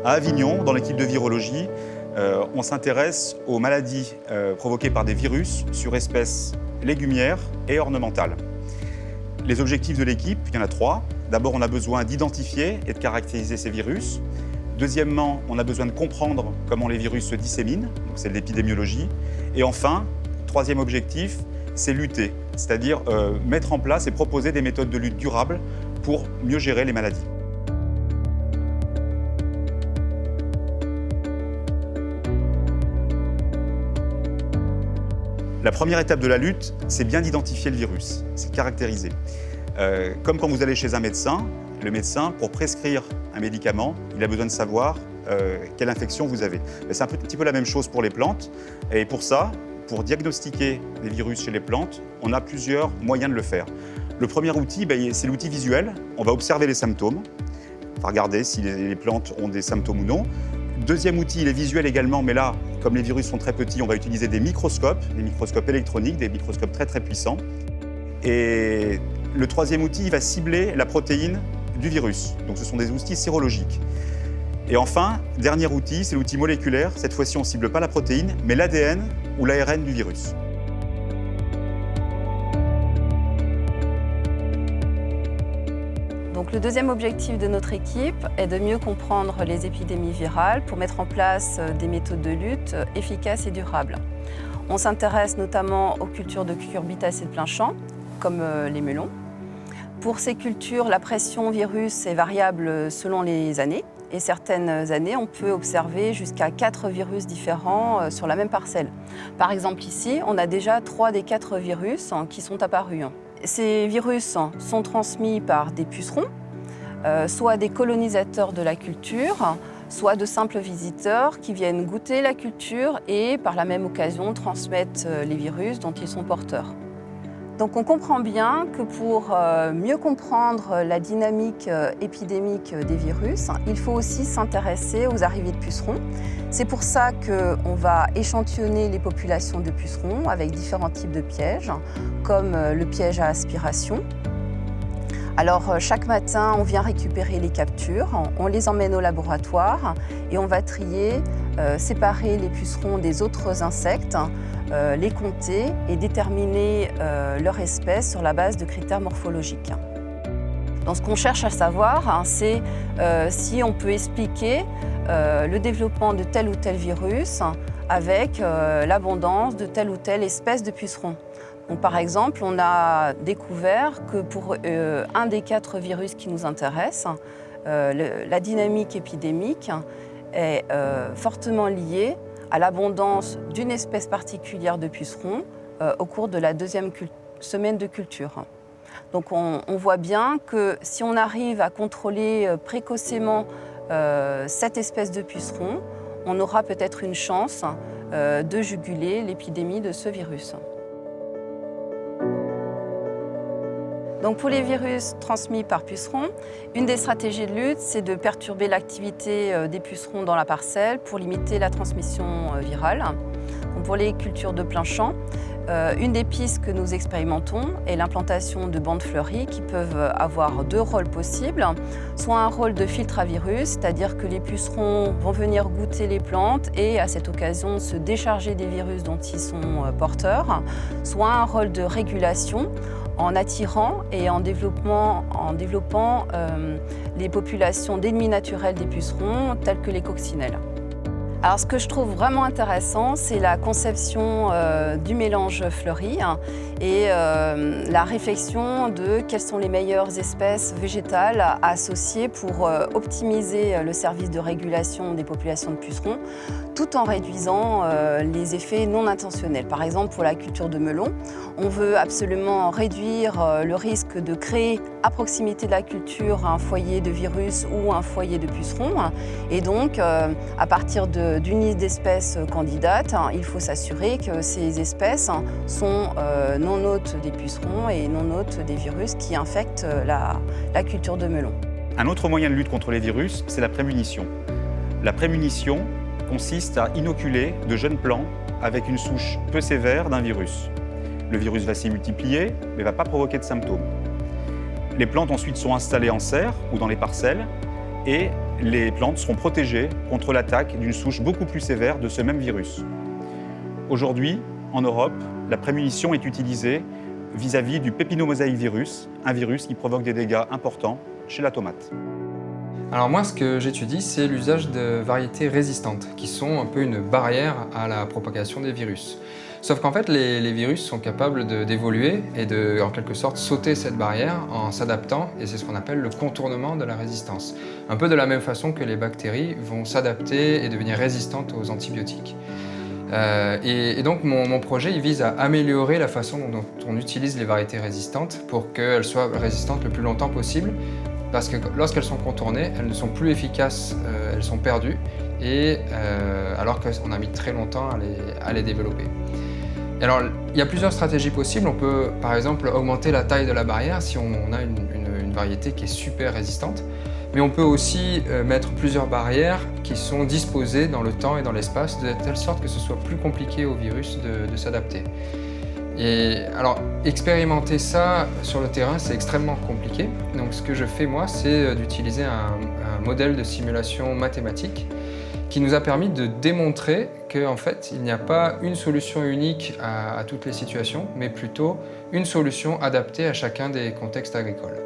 À Avignon, dans l'équipe de virologie, on s'intéresse aux maladies provoquées par des virus sur espèces légumières et ornementales. Les objectifs de l'équipe, il y en a 3. D'abord, on a besoin d'identifier et de caractériser ces virus. Deuxièmement, on a besoin de comprendre comment les virus se disséminent, donc c'est de l'épidémiologie. Et enfin, troisième objectif, c'est lutter, c'est-à-dire mettre en place et proposer des méthodes de lutte durables pour mieux gérer les maladies. La première étape de la lutte, c'est bien d'identifier le virus, c'est de caractériser. Comme quand vous allez chez un médecin, le médecin, pour prescrire un médicament, il a besoin de savoir quelle infection vous avez. C'est un petit peu la même chose pour les plantes. Et pour ça, pour diagnostiquer les virus chez les plantes, on a plusieurs moyens de le faire. Le premier outil, c'est l'outil visuel. On va observer les symptômes. On va regarder si les plantes ont des symptômes ou non. Deuxième outil, il est visuel également, mais là, comme les virus sont très petits, on va utiliser des microscopes électroniques, des microscopes très très puissants. Et le troisième outil, il va cibler la protéine du virus. Donc ce sont des outils sérologiques. Et enfin, dernier outil, c'est l'outil moléculaire. Cette fois-ci, on ne cible pas la protéine, mais l'ADN ou l'ARN du virus. Donc, le deuxième objectif de notre équipe est de mieux comprendre les épidémies virales pour mettre en place des méthodes de lutte efficaces et durables. On s'intéresse notamment aux cultures de cucurbitacées de plein champ, comme les melons. Pour ces cultures, la pression virus est variable selon les années. Et certaines années, on peut observer jusqu'à 4 virus différents sur la même parcelle. Par exemple, ici, on a déjà 3 des 4 virus qui sont apparus. Ces virus sont transmis par des pucerons, soit des colonisateurs de la culture, soit de simples visiteurs qui viennent goûter la culture et par la même occasion transmettent les virus dont ils sont porteurs. Donc on comprend bien que pour mieux comprendre la dynamique épidémique des virus, il faut aussi s'intéresser aux arrivées de pucerons. C'est pour ça qu'on va échantillonner les populations de pucerons avec différents types de pièges, comme le piège à aspiration. Alors chaque matin, on vient récupérer les captures, on les emmène au laboratoire et on va trier, séparer les pucerons des autres insectes, les compter et déterminer leur espèce sur la base de critères morphologiques. Donc, ce qu'on cherche à savoir, c'est si on peut expliquer le développement de tel ou tel virus avec l'abondance de telle ou telle espèce de puceron. Donc, par exemple, on a découvert que pour un des 4 virus qui nous intéressent, la dynamique épidémique est fortement liée à l'abondance d'une espèce particulière de pucerons au cours de la deuxième semaine de culture. Donc on voit bien que si on arrive à contrôler précocement cette espèce de puceron, on aura peut-être une chance de juguler l'épidémie de ce virus. Donc pour les virus transmis par pucerons, une des stratégies de lutte, c'est de perturber l'activité des pucerons dans la parcelle pour limiter la transmission virale. Donc pour les cultures de plein champ, une des pistes que nous expérimentons est l'implantation de bandes fleuries qui peuvent avoir 2 rôles possibles. Soit un rôle de filtre à virus, c'est-à-dire que les pucerons vont venir goûter les plantes et à cette occasion se décharger des virus dont ils sont porteurs. Soit un rôle de régulation, en attirant et en développant les populations d'ennemis naturels des pucerons, tels que les coccinelles. Alors, ce que je trouve vraiment intéressant, c'est la conception du mélange fleuri et la réflexion de quelles sont les meilleures espèces végétales à associer pour optimiser le service de régulation des populations de pucerons, tout en réduisant les effets non intentionnels. Par exemple, pour la culture de melon, on veut absolument réduire le risque de créer à proximité de la culture un foyer de virus ou un foyer de pucerons. Et donc, à partir d'une liste d'espèces candidates, il faut s'assurer que ces espèces sont non hôtes des pucerons et non hôtes des virus qui infectent la culture de melon. Un autre moyen de lutte contre les virus, c'est la prémunition. La prémunition consiste à inoculer de jeunes plants avec une souche peu sévère d'un virus. Le virus va s'y multiplier, mais ne va pas provoquer de symptômes. Les plantes ensuite sont installées en serre ou dans les parcelles et les plantes seront protégées contre l'attaque d'une souche beaucoup plus sévère de ce même virus. Aujourd'hui, en Europe, la prémunition est utilisée vis-à-vis du pépinomosaïque virus, un virus qui provoque des dégâts importants chez la tomate. Alors moi, ce que j'étudie, c'est l'usage de variétés résistantes, qui sont un peu une barrière à la propagation des virus. Sauf qu'en fait, les virus sont capables d'évoluer et de, en quelque sorte, sauter cette barrière en s'adaptant, et c'est ce qu'on appelle le contournement de la résistance. Un peu de la même façon que les bactéries vont s'adapter et devenir résistantes aux antibiotiques. Et donc mon projet il vise à améliorer la façon dont on utilise les variétés résistantes pour qu'elles soient résistantes le plus longtemps possible, parce que lorsqu'elles sont contournées, elles ne sont plus efficaces, elles sont perdues, alors qu'on a mis très longtemps à les développer. Et alors, il y a plusieurs stratégies possibles. On peut par exemple augmenter la taille de la barrière si on a une variété qui est super résistante. Mais on peut aussi mettre plusieurs barrières qui sont disposées dans le temps et dans l'espace de telle sorte que ce soit plus compliqué au virus de s'adapter. Et alors, expérimenter ça sur le terrain, c'est extrêmement compliqué. Donc ce que je fais moi, c'est d'utiliser un modèle de simulation mathématique qui nous a permis de démontrer qu'en fait, il n'y a pas une solution unique à toutes les situations, mais plutôt une solution adaptée à chacun des contextes agricoles.